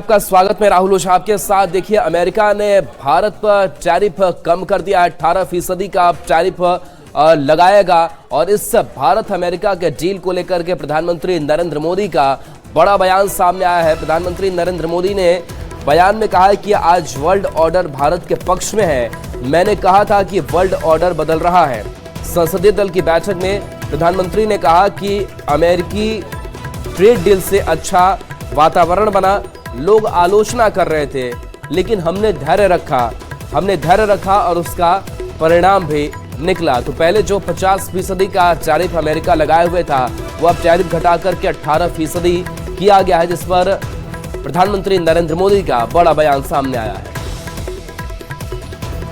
आपका स्वागत है। राहुल ओझा आपके साथ। देखिए, अमेरिका ने भारत पर टैरिफ कम कर दिया है। 18% का टैरिफ लगाएगा और इस भारत अमेरिका के डील को लेकर के प्रधानमंत्री नरेंद्र मोदी का बड़ा बयान सामने आया है। प्रधानमंत्री नरेंद्र मोदी ने बयान में कहा है कि आज वर्ल्ड ऑर्डर भारत के पक्ष में है। मैंने कहा था कि वर्ल्ड ऑर्डर बदल रहा है। संसदीय दल की बैठक में प्रधानमंत्री ने कहा कि अमेरिकी ट्रेड डील से अच्छा वातावरण बना। लोग आलोचना कर रहे थे, लेकिन हमने धैर्य रखा और उसका परिणाम भी निकला। तो पहले जो 50% का टैरिफ अमेरिका लगाए हुए था, वो अब टैरिफ घटा करके 18% किया गया है, जिस पर प्रधानमंत्री नरेंद्र मोदी का बड़ा बयान सामने आया है।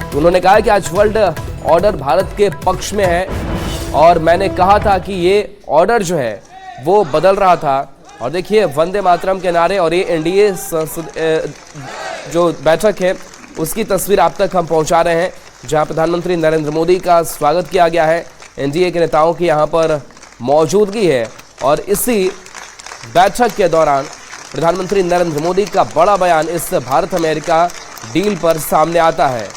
तो उन्होंने कहा कि आज वर्ल्ड ऑर्डर भारत के पक्ष में है और मैंने कहा था कि ये ऑर्डर जो है वो बदल रहा था। और देखिए, वंदे मातरम के नारे और ये एनडीए जो बैठक है उसकी तस्वीर आप तक हम पहुंचा रहे हैं, जहां प्रधानमंत्री नरेंद्र मोदी का स्वागत किया गया है। एनडीए के नेताओं की यहां पर मौजूदगी है और इसी बैठक के दौरान प्रधानमंत्री नरेंद्र मोदी का बड़ा बयान इस भारत अमेरिका डील पर सामने आता है।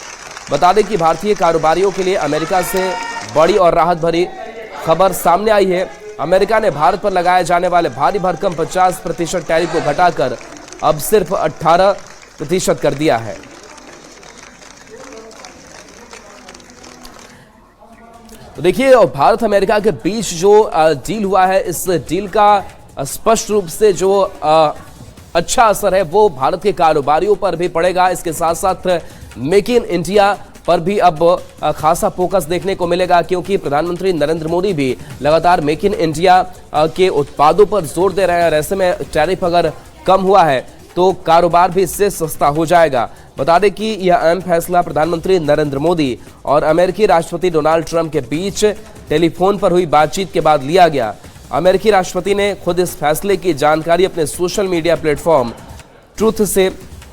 बता दें कि भारतीय कारोबारियों के लिए अमेरिका से बड़ी और राहत भरी खबर सामने आई है। अमेरिका ने भारत पर लगाए जाने वाले भारी भरकम 50% टैरिफ को घटाकर अब सिर्फ 18% कर दिया है। तो देखिए, भारत अमेरिका के बीच जो डील हुआ है, इस डील का स्पष्ट रूप से जो अच्छा असर है वो भारत के कारोबारियों पर भी पड़ेगा। इसके साथ साथ मेक इन इंडिया पर भी अब खासा फोकस देखने को मिलेगा, क्योंकि प्रधानमंत्री नरेंद्र मोदी भी लगातार मेक इन इंडिया के उत्पादों पर जोर दे रहे हैं। और ऐसे में टैरिफ अगर कम हुआ है तो कारोबार भी इससे सस्ता हो जाएगा। बता दें कि यह अहम फैसला प्रधानमंत्री नरेंद्र मोदी और अमेरिकी राष्ट्रपति डोनाल्ड ट्रंप के बीच टेलीफोन पर हुई बातचीत के बाद लिया गया। अमेरिकी राष्ट्रपति ने खुद इस फैसले की जानकारी अपने सोशल मीडिया प्लेटफॉर्म ट्रूथ से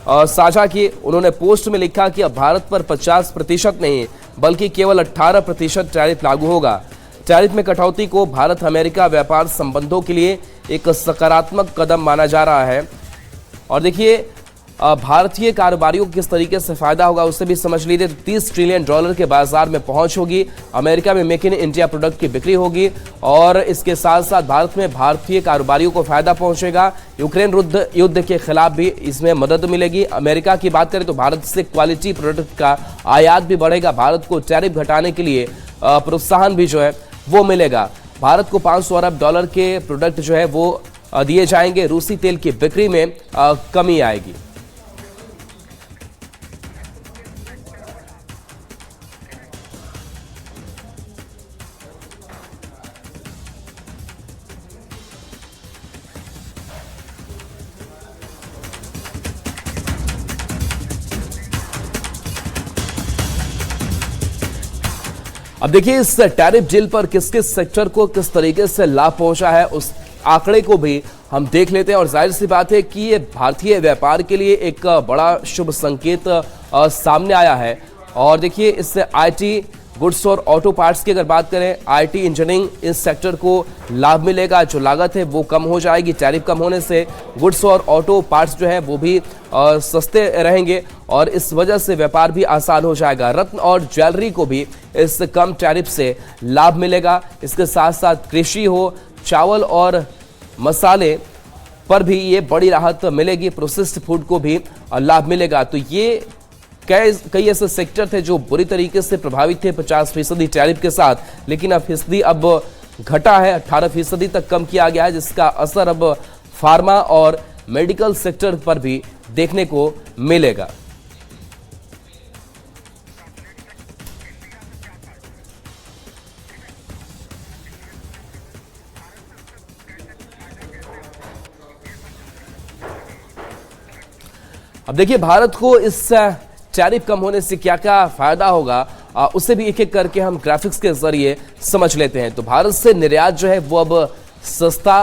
साझा की। उन्होंने पोस्ट में लिखा कि अब भारत पर 50% नहीं बल्कि केवल 18% टैरिफ लागू होगा। टैरिफ में कटौती को भारत अमेरिका व्यापार संबंधों के लिए एक सकारात्मक कदम माना जा रहा है। और देखिए, भारतीय कारोबारियों को किस तरीके से फायदा होगा उससे भी समझ लीजिए। 30 ट्रिलियन डॉलर के बाजार में पहुंच होगी। अमेरिका में मेक इन इंडिया प्रोडक्ट की बिक्री होगी और इसके साथ साथ भारत में भारतीय कारोबारियों को फायदा पहुंचेगा। यूक्रेन युद्ध के खिलाफ भी इसमें मदद मिलेगी। अमेरिका की बात करें तो भारत से क्वालिटी प्रोडक्ट का आयात भी बढ़ेगा। भारत को टैरिफ घटाने के लिए प्रोत्साहन भी जो है वो मिलेगा। भारत को $500 अरब के प्रोडक्ट जो है वो दिए जाएंगे। रूसी तेल की बिक्री में कमी आएगी। अब देखिए, इस टैरिफ डील पर किस किस सेक्टर को किस तरीके से लाभ पहुंचा है उस आंकड़े को भी हम देख लेते हैं। और जाहिर सी बात है कि ये भारतीय व्यापार के लिए एक बड़ा शुभ संकेत सामने आया है। और देखिए, इससे आईटी, गुड्स और ऑटो पार्ट्स की अगर बात करें, आईटी, इंजीनियरिंग, इस सेक्टर को लाभ मिलेगा। जो लागत है वो कम हो जाएगी। टैरिफ कम होने से गुड्स और ऑटो पार्ट्स जो है वो भी सस्ते रहेंगे और इस वजह से व्यापार भी आसान हो जाएगा। रत्न और ज्वेलरी को भी इस कम टैरिफ से लाभ मिलेगा। इसके साथ साथ कृषि हो, चावल और मसाले पर भी ये बड़ी राहत मिलेगी। प्रोसेस्ड फूड को भी लाभ मिलेगा। तो ये कई ऐसे सेक्टर थे जो बुरी तरीके से प्रभावित थे 50% टैरिफ के साथ, लेकिन अब फीसदी अब घटा है, 18% तक कम किया गया है, जिसका असर अब फार्मा और मेडिकल सेक्टर पर भी देखने को मिलेगा। अब देखिए, भारत को इस टैरिफ कम होने से क्या क्या फायदा होगा उसे भी एक एक करके हम ग्राफिक्स के जरिए समझ लेते हैं। तो भारत से निर्यात जो है वो अब सस्ता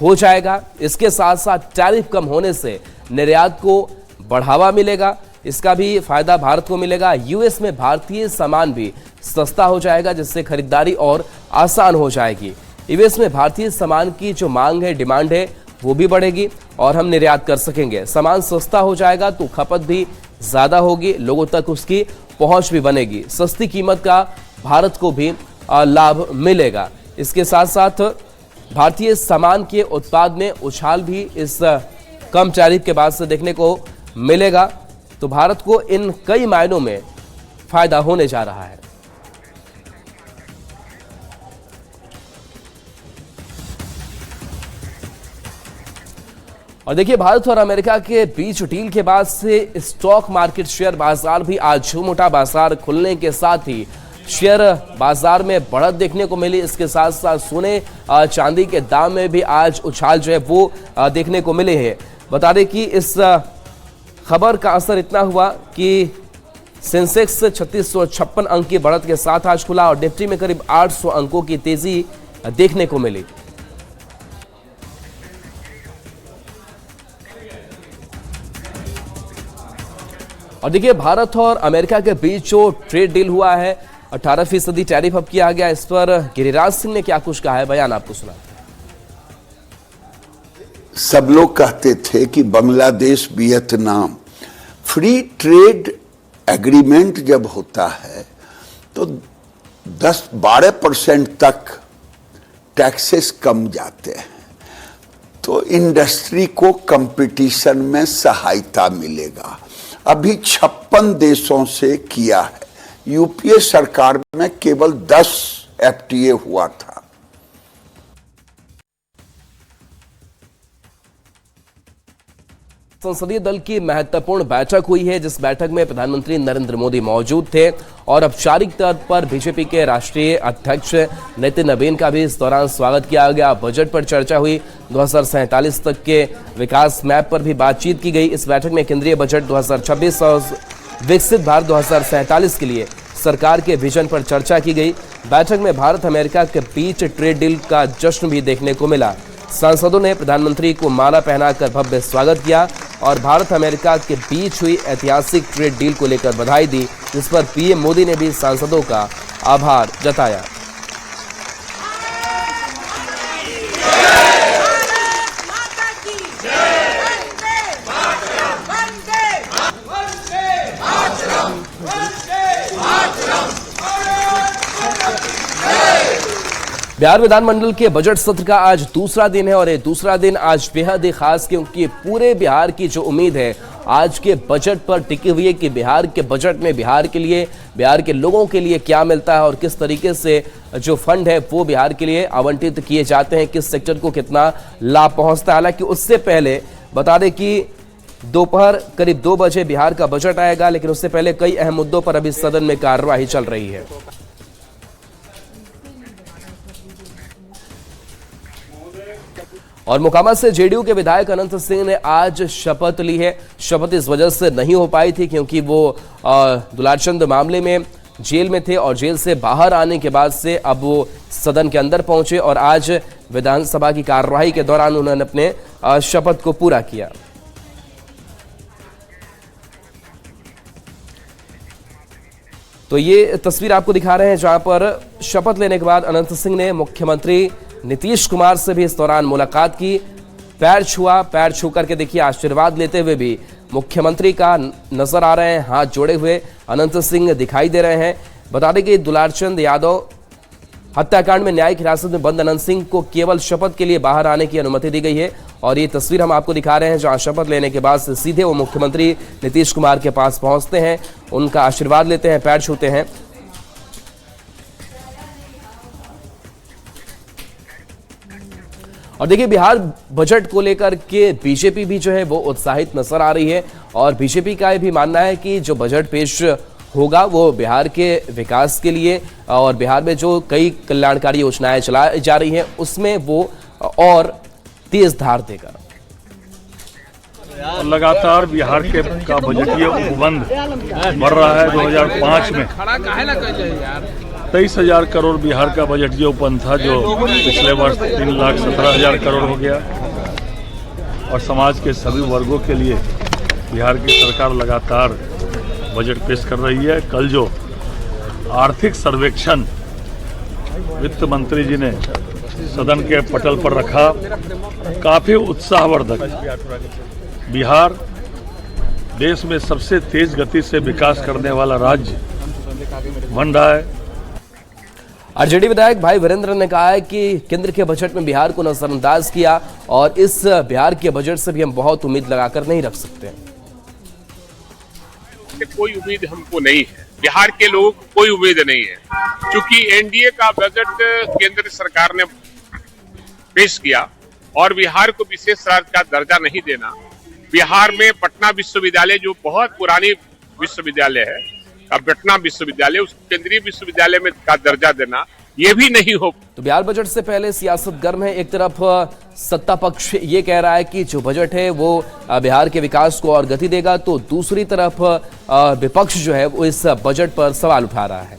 हो जाएगा। इसके साथ साथ टैरिफ कम होने से निर्यात को बढ़ावा मिलेगा। इसका भी फायदा भारत को मिलेगा। यूएस में भारतीय सामान भी सस्ता हो जाएगा, जिससे खरीदारी और आसान हो जाएगी। यूएस में भारतीय सामान की जो मांग है, डिमांड है, वो भी बढ़ेगी और हम निर्यात कर सकेंगे। सामान सस्ता हो जाएगा तो खपत भी ज़्यादा होगी, लोगों तक उसकी पहुंच भी बनेगी, सस्ती कीमत का भारत को भी लाभ मिलेगा। इसके साथ साथ भारतीय सामान के उत्पाद में उछाल भी इस कम टैरिफ के बाद से देखने को मिलेगा। तो भारत को इन कई मायनों में फायदा होने जा रहा है। और देखिए, भारत और अमेरिका के बीच डील के बाद से स्टॉक मार्केट, शेयर बाजार भी आज झूमूठा। बाजार खुलने के साथ ही शेयर बाजार में बढ़त देखने को मिली। इसके साथ साथ सोने चांदी के दाम में भी आज उछाल जो है वो देखने को मिले हैं। बता दें कि इस खबर का असर इतना हुआ कि सेंसेक्स 3656 अंक की बढ़त के साथ आज खुला और निफ्टी में करीब 800 अंकों की तेजी देखने को मिली। और देखिए, भारत और अमेरिका के बीच जो ट्रेड डील हुआ है, 18% टैरिफ अब किया गया। इस पर गिरिराज सिंह ने क्या कुछ कहा है, बयान आपको सुनाते हैं। सब लोग कहते थे कि Bangladesh, Vietnam free trade agreement जब होता है तो 10-12% तक टैक्सेस कम जाते हैं, तो इंडस्ट्री को कंपटीशन में सहायता मिलेगा। अभी 56 देशों से किया है। यूपीए सरकार में केवल 10 एफटीए हुआ था। संसदीय दल की महत्वपूर्ण बैठक हुई है, जिस बैठक में प्रधानमंत्री नरेंद्र मोदी मौजूद थे और औपचारिक तौर पर बीजेपी के राष्ट्रीय अध्यक्ष नितिन नवीन का भी इस दौरान स्वागत किया गया। बजट पर चर्चा हुई, 2047 तक के विकास मैप पर भी बातचीत की गई। इस बैठक में केंद्रीय बजट 2026 और विकसित भारत 2047 के लिए सरकार के विजन पर चर्चा की गई। बैठक में भारत अमेरिका के बीच ट्रेड डील का जश्न भी देखने को मिला। सांसदों ने प्रधानमंत्री को माला पहनाकर भव्य स्वागत किया और भारत अमेरिका के बीच हुई ऐतिहासिक ट्रेड डील को लेकर बधाई दी, जिस पर पीएम मोदी ने भी सांसदों का आभार जताया। बिहार विधानमंडल के बजट सत्र का आज दूसरा दिन है और ये दूसरा दिन आज बेहद ही खास, क्योंकि पूरे बिहार की जो उम्मीद है आज के बजट पर टिकी हुई है कि बिहार के बजट में बिहार के लिए, बिहार के लोगों के लिए क्या मिलता है और किस तरीके से जो फंड है वो बिहार के लिए आवंटित किए जाते हैं, किस सेक्टर को कितना लाभ पहुंचता है। हालांकि उससे पहले बता दें कि दोपहर करीब 2 बजे बिहार का बजट आएगा, लेकिन उससे पहले कई अहम मुद्दों पर अभी सदन में कार्यवाही चल रही है। और मोकामा से जेडीयू के विधायक अनंत सिंह ने आज शपथ ली है। शपथ इस वजह से नहीं हो पाई थी क्योंकि वो दुलारचंद मामले में जेल में थे और जेल से बाहर आने के बाद से अब वो सदन के अंदर पहुंचे और आज विधानसभा की कार्यवाही के दौरान उन्होंने अपने शपथ को पूरा किया। तो ये तस्वीर आपको दिखा रहे हैं जहां पर शपथ लेने के बाद अनंत सिंह ने मुख्यमंत्री नीतीश कुमार से भी इस दौरान मुलाकात की, पैर छुआ। पैर छू करके देखिए आशीर्वाद लेते हुए भी मुख्यमंत्री का नजर आ रहे हैं, हाथ जोड़े हुए अनंत सिंह दिखाई दे रहे हैं। बता दें कि दुलारचंद यादव हत्याकांड में न्यायिक हिरासत में बंद अनंत सिंह को केवल शपथ के लिए बाहर आने की अनुमति दी गई है और ये तस्वीर हम आपको दिखा रहे हैं जहां शपथ लेने के बाद सीधे वो मुख्यमंत्री नीतीश कुमार के पास पहुंचते हैं, उनका आशीर्वाद लेते हैं, पैर छूते हैं। और देखिए, बिहार बजट को लेकर के बीजेपी भी जो है वो उत्साहित नजर आ रही है और बीजेपी का ये भी मानना है कि जो बजट पेश होगा वो बिहार के विकास के लिए और बिहार में जो कई कल्याणकारी योजनाएं चलाई जा रही हैं उसमें वो और तेज धार देगा। लगातार बिहार के का बजटीय उपबंध बढ़ रहा है। 2005 में 23,000 करोड़ बिहार का बजटीय उपबंध था, जो पिछले वर्ष 3,17,000 करोड़ हो गया और समाज के सभी वर्गों के लिए बिहार की सरकार लगातार बजट पेश कर रही है। कल जो आर्थिक सर्वेक्षण वित्त मंत्री जी ने सदन के पटल पर रखा। काफ़ी उत्साहवर्धक। बिहार देश में सबसे तेज गति से विकास करने वाला राज्य बन रहा है। आरजेडी विधायक भाई वीरेंद्र ने कहा है कि केंद्र के बजट में बिहार को नजरअंदाज किया और इस बिहार के बजट से भी हम बहुत उम्मीद लगाकर नहीं रख सकते। कोई उम्मीद हमको नहीं है, बिहार के लोगों को कोई उम्मीद नहीं है, क्योंकि एनडीए का बजट केंद्र सरकार ने पेश किया और बिहार को विशेष राज्य का दर्जा नहीं देना। बिहार में पटना विश्वविद्यालय जो बहुत पुरानी विश्वविद्यालय है, अब पटना विश्वविद्यालय उस केंद्रीय विश्वविद्यालय में का दर्जा देना ये भी नहीं हो। तो बिहार बजट से पहले सियासत गर्म है। एक तरफ सत्ता पक्ष ये कह रहा है कि जो बजट है वो बिहार के विकास को और गति देगा, तो दूसरी तरफ विपक्ष जो है वो इस बजट पर सवाल उठा रहा है।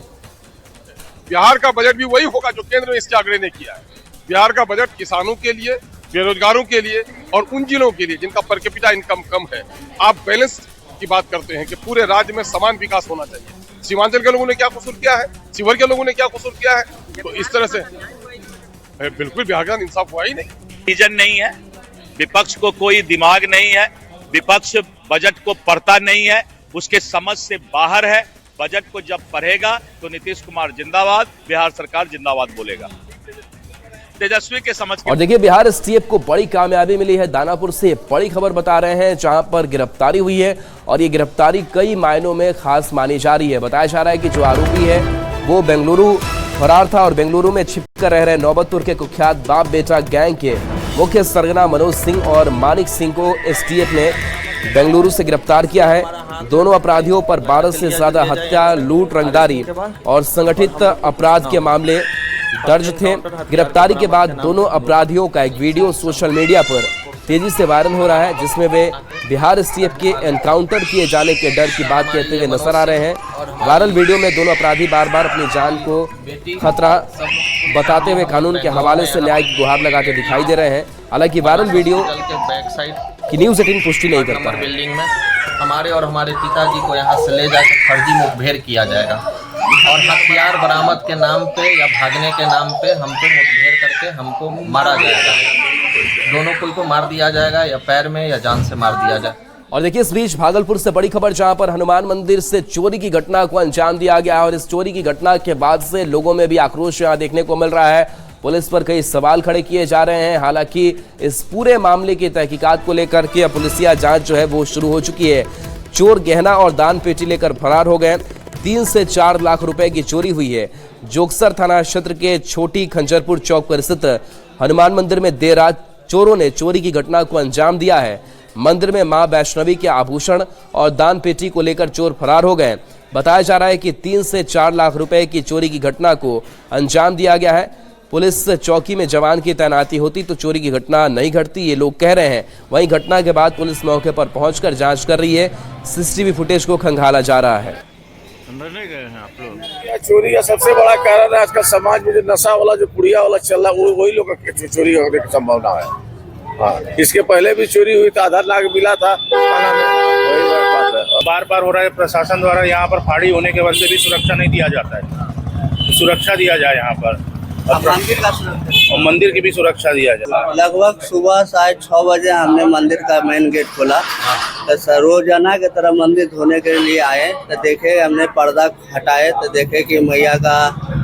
बिहार का बजट भी वही होगा जो केंद्र में इसके आग्रह ने किया है। बिहार का बजट किसानों के लिए, बेरोजगारों के लिए और उन जिलों के लिए जिनका पर कैपिटा इनकम कम है। आप बैलेंस की बात करते हैं कि पूरे राज्य में समान विकास होना चाहिए। सीमांचल के लोगों ने क्या कसूर किया है, शिवहर के लोगों ने क्या कसूर किया है, तो इस तरह से बिल्कुल बिहार का इंसाफ हुआ ही नहीं। विजन नहीं है, विपक्ष को कोई दिमाग नहीं है, विपक्ष बजट को पढ़ता नहीं है, उसके समझ से बाहर है। बजट को जब पढ़ेगा तो नीतीश कुमार जिंदाबाद, बिहार सरकार जिंदाबाद बोलेगा। तेजस्वी के समझ के। और देखिए बिहार एसटीएफ को बड़ी कामयाबी मिली है। दानापुर से बड़ी खबर बता रहे हैं जहां पर गिरफ्तारी हुई है और ये गिरफ्तारी कई मायनों में खास मानी जा रही है। बताया जा रहा है कि जो आरोपी है वो बेंगलुरु फरार था और बेंगलुरु में छिपकर रह रहे नौबतपुर के कुख्यात बाप बेटा गैंग के मुख्य सरगना मनोज सिंह और मानिक सिंह को एसटीएफ ने बेंगलुरु से गिरफ्तार किया है। दोनों अपराधियों पर 12 से ज्यादा हत्या, लूट, रंगदारी और संगठित अपराध के मामले दर्ज थे। गिरफ्तारी के बाद दोनों अपराधियों का एक वीडियो सोशल मीडिया पर तेजी से वायरल हो रहा है, जिसमें वे बिहार एसटीएफ के एनकाउंटर किए जाने के डर की बात कहते हुए नजर आ रहे हैं। वायरल वीडियो में दोनों अपराधी बार बार अपनी जान को खतरा बताते हुए कानून के हवाले से न्याय की गुहार लगाते दिखाई दे रहे हैं। हालांकि वायरल वीडियो की न्यूज़ 18 पुष्टि नहीं करता। बिल्डिंग में हमारे और हमारे पिताजी को यहाँ से ले जाकर फर्जी मुठभेड़ किया जाएगा और हथियार बरामद के नाम पे या भागने के नाम पे हमको मुठभेड़ करके हमको मारा जाएगा। दोनों को मार दिया जाएगा, या पैर में या जान से मार दिया जाए। और देखिए इस बीच भागलपुर से बड़ी खबर, जहां पर हनुमान मंदिर से चोरी की घटना को अंजाम दिया गया है और इस चोरी की घटना के बाद से लोगों में भी आक्रोश यहां देखने को मिल रहा है। पुलिस पर कई सवाल खड़े किए जा रहे हैं। हालांकि इस पूरे मामले की तहकीकात को लेकर के पुलिसिया जांच जो है वो शुरू हो चुकी है। चोर गहना और दान पेटी लेकर फरार हो गए। 3 से 4 लाख रुपए की चोरी हुई है। जोगसर थाना क्षेत्र के छोटी खंजरपुर चौक पर स्थित हनुमान मंदिर में देर रात चोरों ने चोरी की घटना को अंजाम दिया है। मंदिर में मां वैष्णवी के आभूषण और दान पेटी को लेकर चोर फरार हो गए। बताया जा रहा है कि 3 से 4 लाख रुपए की चोरी की घटना को अंजाम दिया गया है। पुलिस चौकी में जवान की तैनाती होती तो चोरी की घटना नहीं घटती, ये लोग कह रहे हैं। वहीं घटना के बाद पुलिस मौके पर पहुंचकर जांच कर रही है। सीसीटीवी फुटेज को खंगाला जा रहा है। अंदर नहीं गए हैं आप लोग? यह चोरी का सबसे बड़ा कारण है। आजकल समाज में जो नशा वाला, जो पुड़िया वाला चल रहा है, वही लोग चोरी होने की संभावना है। हाँ, इसके पहले भी चोरी हुई था, आधार लाख मिला था। बार बार हो रहा है। प्रशासन द्वारा यहाँ पर फाड़ी होने के वजह से भी सुरक्षा नहीं दिया जाता है। सुरक्षा दिया जाए यहाँ पर, और मंदिर की भी सुरक्षा दिया जाए। लगभग सुबह 6:30 बजे हमने मंदिर का मेन गेट खोला, तो रोजाना की तरह मंदिर धोने के लिए आए तो देखे, हमने पर्दा हटाए तो देखे कि मैया का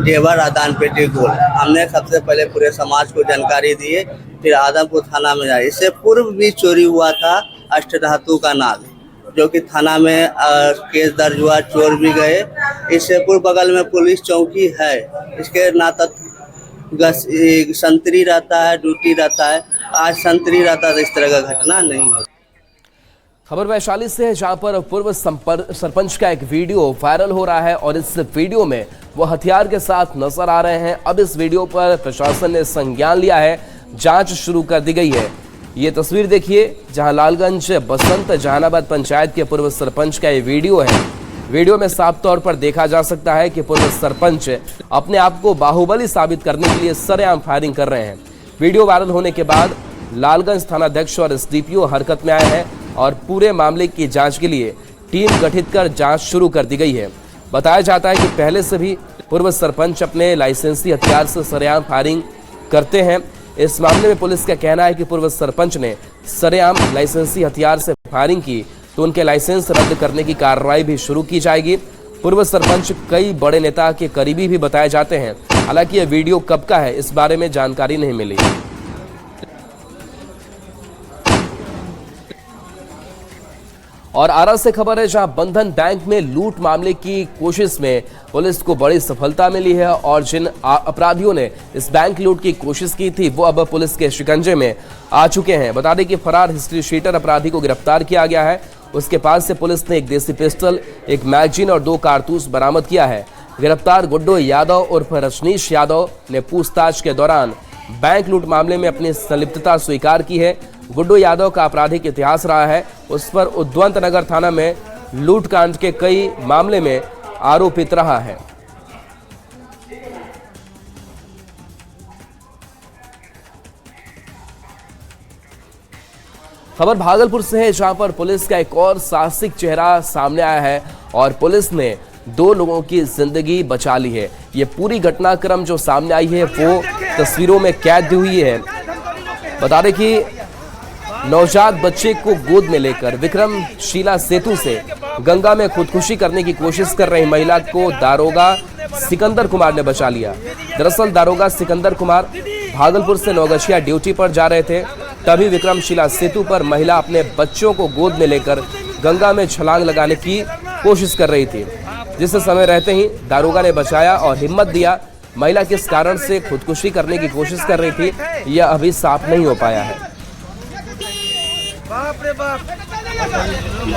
जेवर दान पेटी गोल। हमने सबसे पहले पूरे समाज को जानकारी दिए, फिर आदमपुर थाना में जाए। इससे पूर्व भी चोरी हुआ था अष्टधातु का नाग, जो कि थाना में केस दर्ज हुआ, चोर भी गए। इससे पूर्व बगल में पुलिस चौकी है, इसके नाता संतरी रहता है, ड्यूटी रहता है। आज संतरी रहता है तो इस तरह का घटना नहीं है। खबर वैशाली से है, जहां पर पूर्व सरपंच का एक वीडियो वायरल हो रहा है और इस वीडियो में वो हथियार के साथ नजर आ रहे हैं। अब इस वीडियो पर प्रशासन ने संज्ञान लिया है, जांच शुरू कर दी गई है। ये तस्वीर देखिए, जहां लालगंज बसंत जहानाबाद पंचायत के पूर्व सरपंच का ये वीडियो है। वीडियो में साफ तौर पर देखा जा सकता है कि पूर्व सरपंच अपने आप को बाहुबली साबित करने के लिए सरेआम फायरिंग कर रहे हैं। वीडियो वायरल होने के बाद लालगंज थानाध्यक्ष और एसडीपीओ हरकत में आए हैं और पूरे मामले की जांच के लिए टीम गठित कर जांच शुरू कर दी गई है। बताया जाता है कि पहले से भी पूर्व सरपंच अपने लाइसेंसी हथियार से सरेआम फायरिंग करते हैं। इस मामले में पुलिस का कहना है कि पूर्व सरपंच ने सरेआम लाइसेंसी हथियार से फायरिंग की तो उनके लाइसेंस रद्द करने की कार्रवाई भी शुरू की जाएगी। पूर्व सरपंच कई बड़े नेता के करीबी भी बताए जाते हैं। हालांकि यह वीडियो कब का है इस बारे में जानकारी नहीं मिली। और आरा से खबर है, जहां बंधन बैंक में लूट मामले की कोशिश में पुलिस को बड़ी सफलता मिली है और जिन अपराधियों ने इस बैंक लूट की कोशिश की थी वो अब पुलिस के शिकंजे में आ चुके हैं। बता दें कि फरार हिस्ट्री शीटर अपराधी को गिरफ्तार किया गया है। उसके पास से पुलिस ने एक देसी पिस्टल, एक मैगजीन और 2 कारतूस बरामद किया है। गिरफ्तार गुड्डू यादव उर्फ रजनीश यादव ने पूछताछ के दौरान बैंक लूट मामले में अपनी संलिप्तता स्वीकार की है। गुड्डू यादव का आपराधिक इतिहास रहा है। उस पर उद्वंत नगर थाना में लूटकांड के कई मामले में आरोपित रहा है। खबर भागलपुर से है, जहां पर पुलिस का एक और साहसिक चेहरा सामने आया है और पुलिस ने 2 लोगों की जिंदगी बचा ली है। ये पूरी घटनाक्रम जो सामने आई है वो तस्वीरों में कैद हुई है। बता दें कि नवजात बच्चे को गोद में लेकर विक्रमशिला सेतु से गंगा में खुदकुशी करने की कोशिश कर रही महिला को दारोगा सिकंदर कुमार ने बचा लिया। दरअसल दारोगा सिकंदर कुमार भागलपुर से नौगछिया ड्यूटी पर जा रहे थे, तभी विक्रमशिला सेतु पर महिला अपने बच्चों को गोद में लेकर गंगा में छलांग लगाने की कोशिश कर रही थी, जिस समय रहते ही दारोगा ने बचाया और हिम्मत दिया। महिला किस कारण से खुदकुशी करने की कोशिश कर रही थी यह अभी साफ नहीं हो पाया है। बाप रे बाप,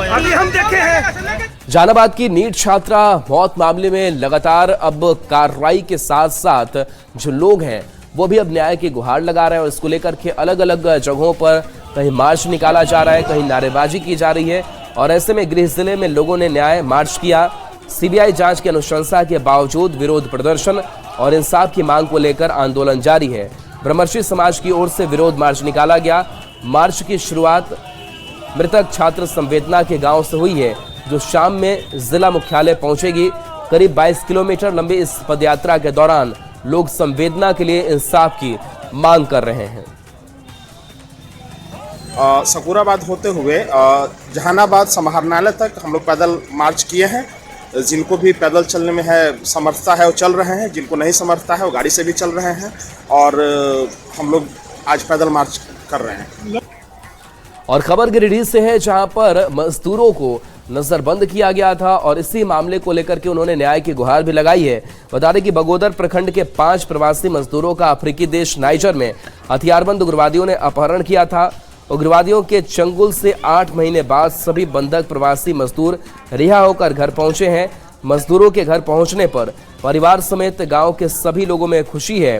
अभी हम देखे हैं। जहानाबाद की नीट छात्रा मौत मामले में लगातार अब कार्रवाई के साथ साथ जो लोग हैं वो भी अब न्याय की गुहार लगा रहे हैं और इसको लेकर के अलग अलग जगहों पर कहीं मार्च निकाला जा रहा है, कहीं नारेबाजी की जा रही है। और ऐसे में गृह जिले में लोगों ने न्याय मार्च किया। सीबीआई जांच की अनुशंसा के बावजूद विरोध प्रदर्शन और इंसाफ की मांग को लेकर आंदोलन जारी है। ब्रह्मर्षि समाज की ओर से विरोध मार्च निकाला गया। मार्च की शुरुआत मृतक छात्र संवेदना के गांव से हुई है, जो शाम में जिला मुख्यालय पहुंचेगी। करीब 22 किलोमीटर लंबी इस पदयात्रा के दौरान लोग संवेदना के लिए इंसाफ की मांग कर रहे हैं। सकूराबाद होते हुए जहानाबाद समाहरणालय तक हम लोग पैदल मार्च किए हैं। जिनको भी पैदल चलने में है समर्थता है वो चल रहे हैं, जिनको नहीं समर्थता है वो गाड़ी से भी चल रहे हैं और हम लोग आज पैदल मार्च कर रहे हैं। और खबर गिरिडीह से है, जहां पर मजदूरों को नजरबंद किया गया था और इसी मामले को लेकर के उन्होंने न्याय की गुहार भी लगाई है। बता दें कि बगोदर प्रखंड के 5 प्रवासी मजदूरों का अफ्रीकी देश नाइजर में हथियारबंद उग्रवादियों ने अपहरण किया था। उग्रवादियों के चंगुल से 8 महीने बाद सभी बंधक प्रवासी मजदूर रिहा होकर घर पहुंचे हैं। मजदूरों के घर पहुंचने पर परिवार समेत गांव के सभी लोगों में खुशी है।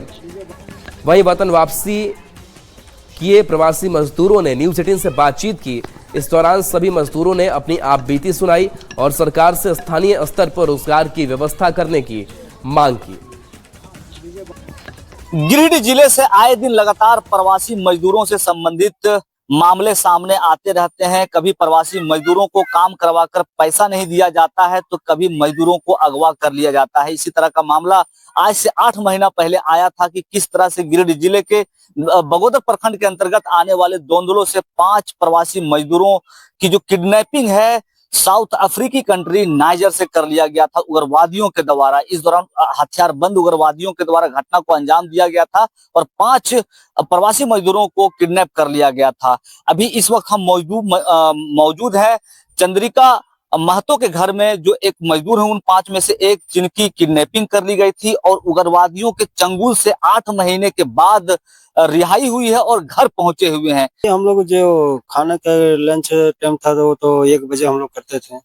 वहीं वतन वापसी किए प्रवासी मजदूरों ने न्यूज़ 18 से बातचीत की। इस दौरान सभी मजदूरों ने अपनी आपबीती सुनाई और सरकार से स्थानीय स्तर पर रोजगार की व्यवस्था करने की मांग की। गिरिडीह जिले से आए दिन लगातार प्रवासी मजदूरों से संबंधित मामले सामने आते रहते हैं। कभी प्रवासी मजदूरों को काम करवाकर पैसा नहीं दिया जाता है तो कभी मजदूरों को अगवा कर लिया जाता है। इसी तरह का मामला आज से 8 महीना पहले आया था कि किस तरह से गिरिडीह जिले के बगोदर प्रखंड के अंतर्गत आने वाले दोंदुलो से 5 प्रवासी मजदूरों की जो किडनैपिंग है साउथ अफ्रीकी कंट्री नाइजर से कर लिया गया था उग्रवादियों के द्वारा। इस दौरान हथियारबंद उग्रवादियों के द्वारा घटना को अंजाम दिया गया था और 5 प्रवासी मजदूरों को किडनैप कर लिया गया था। अभी इस वक्त हम मौजूद है चंद्रिका महतो के घर में, जो एक मजदूर है उन 5 में से एक जिनकी किडनैपिंग कर ली गई थी और उग्रवादियों के चंगुल से 8 महीने के बाद रिहाई हुई है और घर पहुंचे हुए हैं। हम लोग जो खाना का लंच टाइम था वो तो 1 बजे हम लोग करते थे,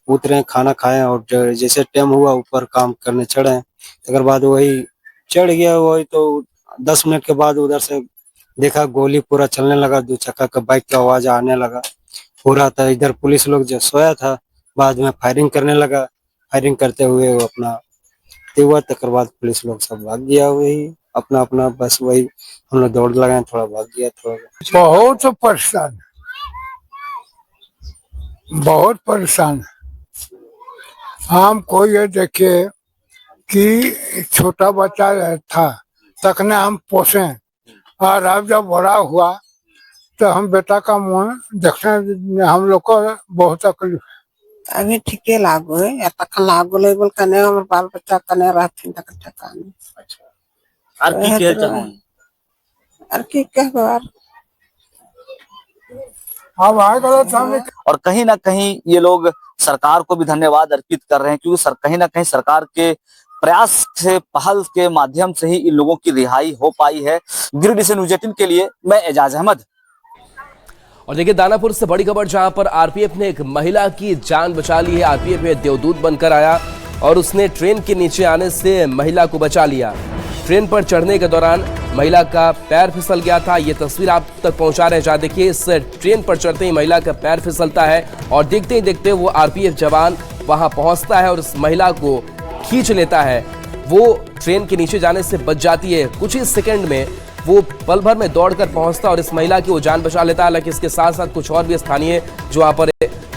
उतरे खाना खाए और जैसे टाइम हुआ ऊपर काम करने चढ़े। अगर बाद वही चढ़ गया, वही तो 10 मिनट के बाद उधर से देखा गोली पूरा चलने लगा, 2 चक्का का बाइक का आवाज आने लगा पूरा था। इधर पुलिस लोग जो सोया था बाद में फायरिंग करने लगा। फायरिंग करते हुए वो अपना हुआ, तकर बाद पुलिस लोग सब भाग गया। वही अपना अपना बस वही हम लोग दौड़ लगाए, थोड़ा भाग गया। थोड़ा बहुत परेशान हमको ये देखिए कि छोटा बच्चा था तकने हम पोसे, और अब जब बड़ा हुआ तो हम बेटा का मुँह देखने में हम लोग को बहुत तकलीफ है। अभी ठीके लागू है, या तक लागू लेवल कने हमर बाल बच्चा कने रहथिन तक ठकानी। अच्छा, और की के चाहूं और की कहबार अब आएगा सामने। और कहीं ना कहीं ये लोग सरकार को भी धन्यवाद अर्पित कर रहे हैं, क्योंकि कहीं ना कहीं सरकार के प्रयास से, पहल के माध्यम से ही इन लोगों की रिहाई हो पाई है। गिरिडीह से न्यूज 18 के लिए मैं एजाज अहमद। और देखिए दानापुर से बड़ी खबर, जहां पर आरपीएफ ने एक महिला की जान बचा ली है। आरपीएफ में देवदूत बनकर आया और उसने ट्रेन के नीचे आने से महिला को बचा लिया। ट्रेन पर चढ़ने के दौरान महिला का पैर फिसल गया था। ये तस्वीर आप तक पहुंचा रहे हैं, जहां देखिए इस ट्रेन पर चढ़ते ही महिला का पैर फिसलता है और देखते ही देखते वो आरपीएफ जवान वहां पहुंचता है और उस महिला को खींच लेता है। वो ट्रेन के नीचे जाने से बच जाती है। कुछ ही सेकंड में वो पल भर में दौड़कर पहुंचता और इस महिला की वो जान बचा लेता है। हालांकि इसके साथ साथ कुछ और भी स्थानीय जो वहाँ पर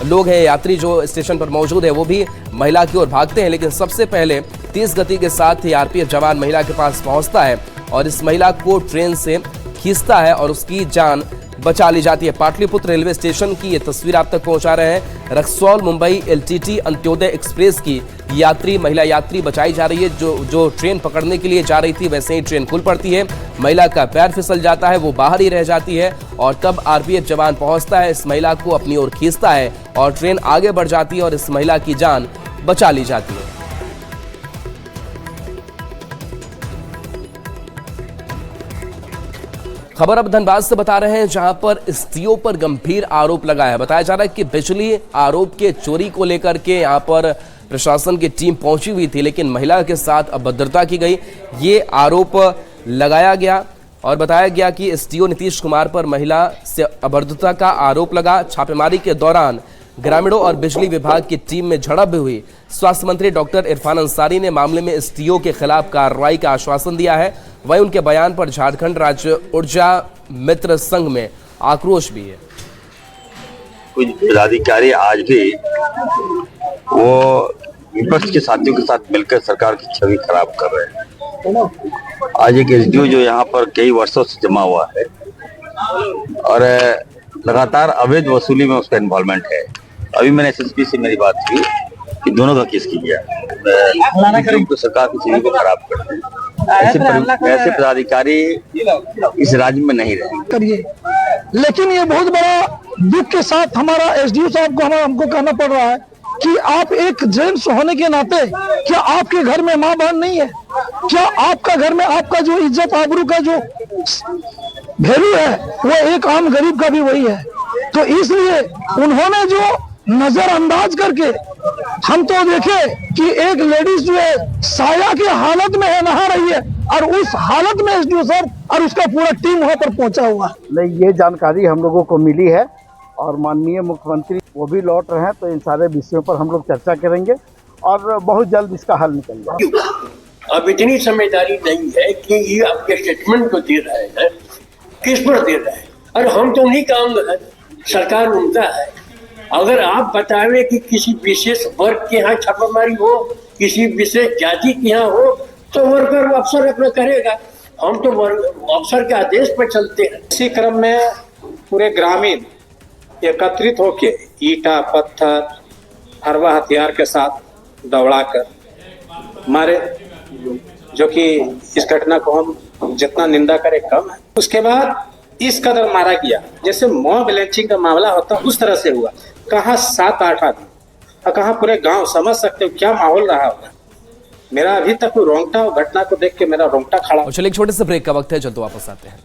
लोग हैं, यात्री जो स्टेशन पर मौजूद है, वो भी महिला की ओर भागते हैं। लेकिन सबसे पहले तेज गति के साथ ही आरपीएफ जवान महिला के पास पहुंचता है और इस महिला को ट्रेन से खींचता है और उसकी जान बचा ली जाती है। पाटलिपुत्र रेलवे स्टेशन की ये तस्वीर आप तक पहुंचा रहे हैं। रक्सौल मुंबई एलटीटी अंत्योदय एक्सप्रेस की महिला यात्री बचाई जा रही है। जो ट्रेन पकड़ने के लिए जा रही थी, वैसे ही ट्रेन खुल पड़ती है, महिला का पैर फिसल जाता है, वो बाहर ही रह जाती है और तब आरपीएफ जवान पहुंचता है, इस महिला को अपनी ओर खींचता है और ट्रेन आगे बढ़ जाती है और इस महिला की जान बचा ली जाती है। खबर अब धनबाद से बता रहे हैं, जहां पर एसडीओ पर गंभीर आरोप लगा है। बताया जा रहा है कि बिजली आरोप के चोरी को लेकर के यहां पर प्रशासन की टीम पहुंची हुई थी, लेकिन महिला के साथ अभद्रता की गई, ये आरोप लगाया गया और बताया गया कि एसडीओ नीतीश कुमार पर महिला से अभद्रता का आरोप लगा। छापेमारी के दौरान ग्रामीणों और बिजली विभाग की टीम में झड़प भी हुई। स्वास्थ्य मंत्री डॉक्टर इरफान अंसारी ने मामले में एसडीओ के खिलाफ कार्रवाई का आश्वासन दिया है। वहीं उनके बयान पर झारखंड राज्य ऊर्जा मित्र संघ में आक्रोश भी है। कुछ पदाधिकारी आज भी वो विपक्ष के साथियों के साथ मिलकर सरकार की छवि खराब कर रहे हैं। आज एक एसडीओ जो यहाँ पर कई वर्षों से जमा हुआ है और लगातार अवैध वसूली में उसका इन्वॉल्वमेंट है। अभी मैंने एसएसपी से मेरी बात हुई कि दोनों का केस किया, तो सरकार की छवि को खराब करते हैं। ऐसे पदाधिकारी इस राज्य में नहीं रहे करिए। लेकिन ये बहुत बड़ा दुख के साथ हमारा एसडीओ साहब को हमको कहना पड़ रहा है कि आप एक जेंट्स होने के नाते क्या आपके घर में माँ बहन नहीं है? क्या आपका घर में आपका जो इज्जत आबरू का जो वैल्यू है वो एक आम गरीब का भी वही है? तो इसलिए उन्होंने जो नजरअंदाज करके हम तो देखे कि एक लेडीज जो है साया की हालत में है, नहा रही है, और उस हालत में एसडीओ सर और उसका पूरा टीम वहां पर पहुंचा हुआ। नहीं, ये जानकारी हम लोगों को मिली है और माननीय मुख्यमंत्री वो भी लौट रहे हैं, तो इन सारे विषयों पर हम लोग चर्चा करेंगे और बहुत जल्द इसका हल निकल जाएगा। अब इतनी समझदारी नहीं है कि ये आपके स्टेटमेंट को दे रहे हैं, किस पर दे रहे हैं? अरे हम तो उन्हीं का सरकार उनका है। अगर आप बतावे कि किसी विशेष वर्ग के यहाँ छापामारी हो, किसी विशेष जाति के यहाँ हो, तो वर्कर अफसर अपना करेगा। हम तो अफसर के आदेश पर चलते हैं। इसी क्रम में पूरे ग्रामीण एकत्रित होके ईटा, पत्थर, हरवा हथियार के साथ दौड़ाकर मारे, जो कि इस घटना को हम जितना निंदा करें कम है। उसके बाद इस कदर मारा गया जैसे मॉब लिंचिंग का मामला होता उस तरह से हुआ। कहाँ 7-8 आदमी और कहाँ पूरे गांव, समझ सकते हो क्या माहौल रहा होगा। मेरा अभी तक रोंगटा घटना को देख के मेरा रोंगटा खड़ा। चलिए एक छोटे से ब्रेक का वक्त है, चलते वापस आते हैं।